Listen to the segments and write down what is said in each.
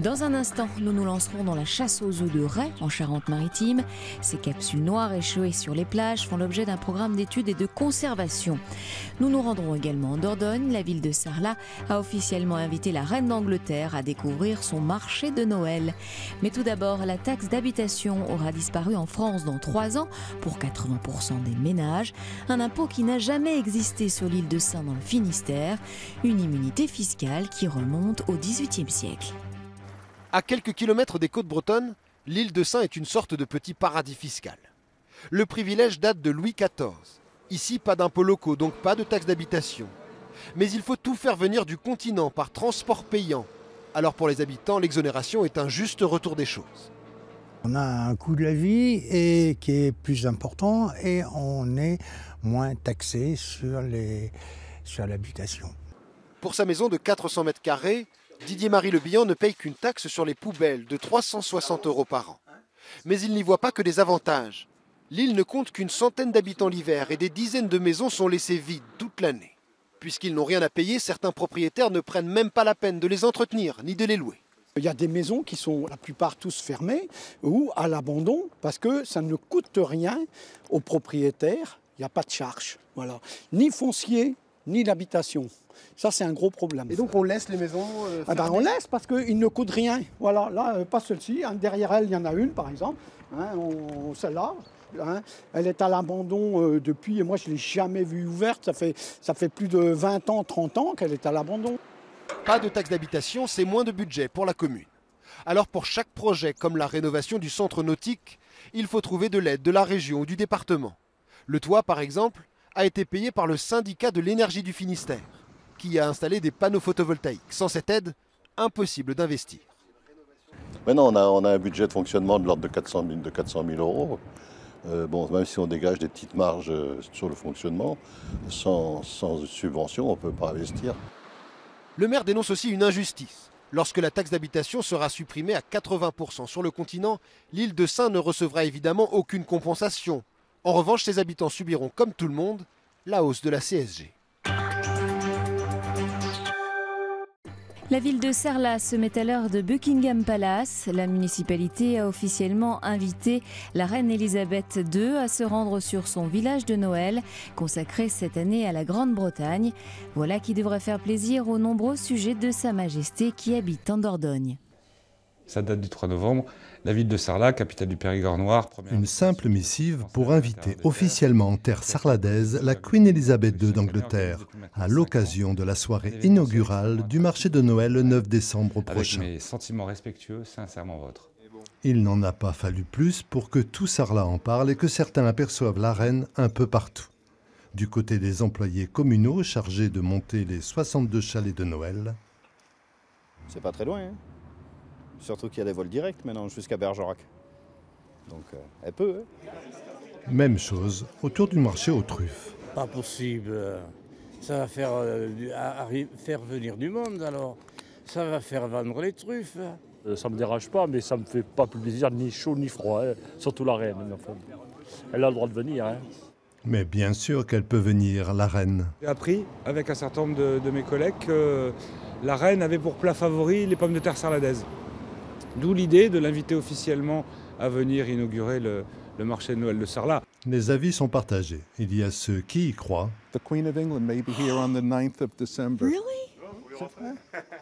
Dans un instant, nous nous lancerons dans la chasse aux œufs de raie en Charente-Maritime. Ces capsules noires échouées sur les plages font l'objet d'un programme d'études et de conservation. Nous nous rendrons également en Dordogne. La ville de Sarlat a officiellement invité la reine d'Angleterre à découvrir son marché de Noël. Mais tout d'abord, la taxe d'habitation aura disparu en France dans 3 ans pour 80% des ménages. Un impôt qui n'a jamais existé sur l'île de Sein dans le Finistère. Une immunité fiscale qui remonte au XVIIIe siècle. À quelques kilomètres des côtes bretonnes, l'île de Sein est une sorte de petit paradis fiscal. Le privilège date de Louis XIV. Ici, pas d'impôts locaux, donc pas de taxe d'habitation. Mais il faut tout faire venir du continent par transport payant. Alors pour les habitants, l'exonération est un juste retour des choses. On a un coût de la vie qui est plus important et on est moins taxé sur l'habitation. Pour sa maison de 400 mètres carrés, Didier-Marie Le Bihan ne paye qu'une taxe sur les poubelles de 360 € par an. Mais il n'y voit pas que des avantages. L'île ne compte qu'une centaine d'habitants l'hiver et des dizaines de maisons sont laissées vides toute l'année. Puisqu'ils n'ont rien à payer, certains propriétaires ne prennent même pas la peine de les entretenir ni de les louer. Il y a des maisons qui sont la plupart tous fermées ou à l'abandon parce que ça ne coûte rien aux propriétaires, il n'y a pas de charge. Voilà. Ni foncier, ni l'habitation. Ça, c'est un gros problème. Et donc on laisse les maisons on laisse parce qu'ils ne coûtent rien. Voilà, là, pas celle-ci. Hein. Derrière elle, il y en a une, par exemple. Hein, celle-là. Hein. Elle est à l'abandon depuis, et moi je ne l'ai jamais vue ouverte. Ça fait plus de 20 ans, 30 ans qu'elle est à l'abandon. Pas de taxe d'habitation, c'est moins de budget pour la commune. Alors pour chaque projet, comme la rénovation du centre nautique, il faut trouver de l'aide de la région ou du département. Le toit, par exemple, a été payé par le syndicat de l'énergie du Finistère, qui a installé des panneaux photovoltaïques. Sans cette aide, impossible d'investir. Maintenant, on a un budget de fonctionnement de l'ordre de 400 000 €. Même si on dégage des petites marges sur le fonctionnement, sans subvention, on ne peut pas investir. Le maire dénonce aussi une injustice. Lorsque la taxe d'habitation sera supprimée à 80% sur le continent, l'île de Sein ne recevra évidemment aucune compensation. En revanche, ses habitants subiront, comme tout le monde, la hausse de la CSG. La ville de Sarlat se met à l'heure de Buckingham Palace. La municipalité a officiellement invité la reine Elisabeth II à se rendre sur son village de Noël, consacré cette année à la Grande-Bretagne. Voilà qui devrait faire plaisir aux nombreux sujets de Sa Majesté qui habitent en Dordogne. Ça date du 3 novembre. La ville de Sarlat, capitale du Périgord noir. Une simple missive pour inviter officiellement en terre sarladaise la Queen Elisabeth II d'Angleterre, à l'occasion de la soirée inaugurale du marché de Noël le 9 décembre prochain. Avec mes sentiments respectueux, sincèrement vôtres. Il n'en a pas fallu plus pour que tout Sarlat en parle et que certains aperçoivent la reine un peu partout. Du côté des employés communaux chargés de monter les 62 chalets de Noël. C'est pas très loin, hein. Surtout qu'il y a des vols directs maintenant jusqu'à Bergerac. Donc elle peut. Hein. Même chose autour du marché aux truffes. Pas possible. Ça va faire venir du monde alors. Ça va faire vendre les truffes. Ça me dérange pas, mais ça me fait pas plaisir ni chaud ni froid. Hein. Surtout la reine. Enfin, elle a le droit de venir. Hein. Mais bien sûr qu'elle peut venir, la reine. J'ai appris avec un certain nombre de mes collègues que la reine avait pour plat favori les pommes de terre sarladaises. D'où l'idée de l'inviter officiellement à venir inaugurer le marché de Noël de Sarlat. Les avis sont partagés. Il y a ceux qui y croient. The Queen of England may be here on the 9th of December. Really?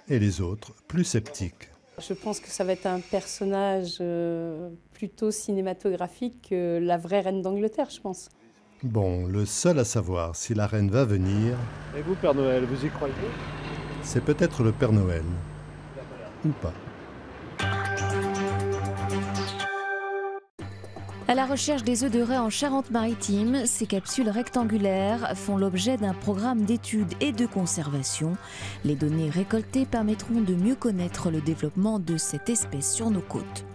Et les autres, plus sceptiques. Je pense que ça va être un personnage plutôt cinématographique que la vraie reine d'Angleterre, je pense. Bon, le seul à savoir si la reine va venir... Et vous, Père Noël, vous y croyez? C'est peut-être le Père Noël. Ou pas. À la recherche des œufs de raie en Charente-Maritime, ces capsules rectangulaires font l'objet d'un programme d'études et de conservation. Les données récoltées permettront de mieux connaître le développement de cette espèce sur nos côtes.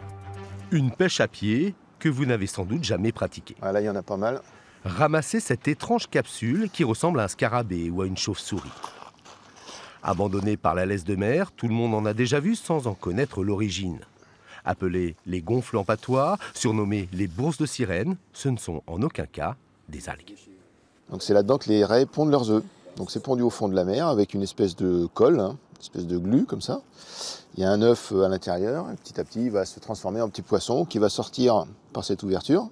Une pêche à pied que vous n'avez sans doute jamais pratiquée. Ah, là, il y en a pas mal. Ramassez cette étrange capsule qui ressemble à un scarabée ou à une chauve-souris. Abandonnée par la laisse de mer, tout le monde en a déjà vu sans en connaître l'origine. Appelées les gonfles empatoires, surnommées les bourses de sirène, ce ne sont en aucun cas des algues. Donc c'est là-dedans que les raies pondent leurs œufs. Donc c'est pondu au fond de la mer avec une espèce de colle, hein, une espèce de glu comme ça. Il y a un œuf à l'intérieur, et petit à petit il va se transformer en petit poisson qui va sortir par cette ouverture.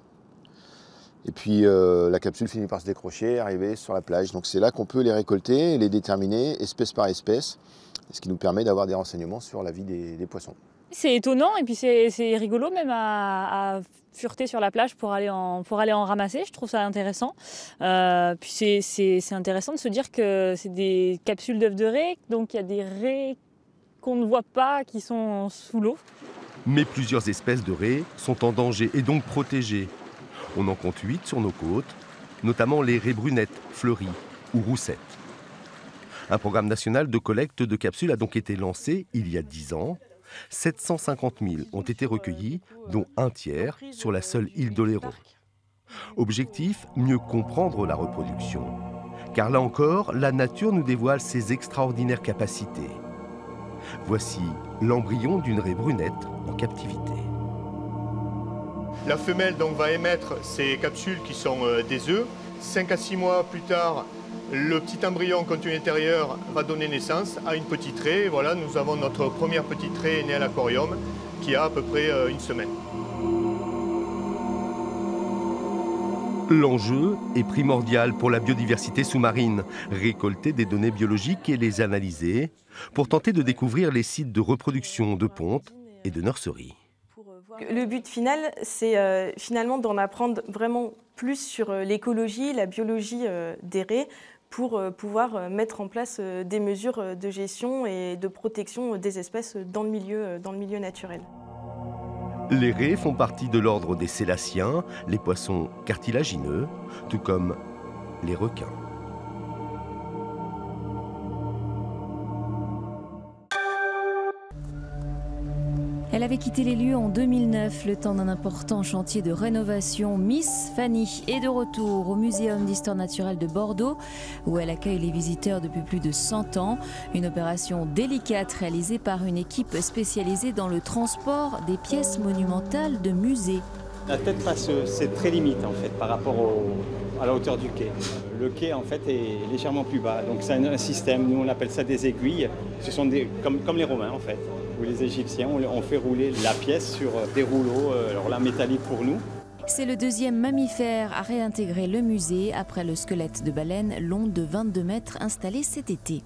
Et puis la capsule finit par se décrocher et arriver sur la plage. Donc c'est là qu'on peut les récolter et les déterminer espèce par espèce, ce qui nous permet d'avoir des renseignements sur la vie des poissons. C'est étonnant et puis c'est rigolo même à fureter sur la plage pour aller en ramasser. Je trouve ça intéressant. Puis c'est intéressant de se dire que c'est des capsules d'œufs de raie, donc il y a des raies qu'on ne voit pas qui sont sous l'eau. Mais plusieurs espèces de raies sont en danger et donc protégées. On en compte 8 sur nos côtes, notamment les raies brunettes, fleuries ou roussettes. Un programme national de collecte de capsules a donc été lancé il y a 10 ans. 750 000 ont été recueillis, dont un tiers sur la seule île d'Oléron. Objectif, mieux comprendre la reproduction. Car là encore, la nature nous dévoile ses extraordinaires capacités. Voici l'embryon d'une raie brunette en captivité. La femelle donc, va émettre ces capsules qui sont des œufs. 5 à 6 mois plus tard, le petit embryon contenu à l'intérieur va donner naissance à une petite raie. Voilà, nous avons notre première petite raie née à l'aquarium qui a à peu près une semaine. L'enjeu est primordial pour la biodiversité sous-marine, récolter des données biologiques et les analyser pour tenter de découvrir les sites de reproduction de pontes et de nurseries. Le but final, c'est finalement d'en apprendre vraiment plus sur l'écologie, la biologie des raies pour pouvoir mettre en place des mesures de gestion et de protection des espèces dans le milieu naturel. Les raies font partie de l'ordre des sélaciens, les poissons cartilagineux, tout comme les requins. Elle avait quitté les lieux en 2009, le temps d'un important chantier de rénovation. Miss Fanny est de retour au Muséum d'Histoire Naturelle de Bordeaux, où elle accueille les visiteurs depuis plus de 100 ans. Une opération délicate réalisée par une équipe spécialisée dans le transport des pièces monumentales de musées. La tête passe, c'est très limite en fait par rapport à la hauteur du quai. Le quai en fait est légèrement plus bas, donc c'est un système, nous on appelle ça des aiguilles. Ce sont comme les Romains en fait, ou les Égyptiens, on fait rouler la pièce sur des rouleaux, alors là métallique pour nous. C'est le deuxième mammifère à réintégrer le musée après le squelette de baleine long de 22 mètres installé cet été.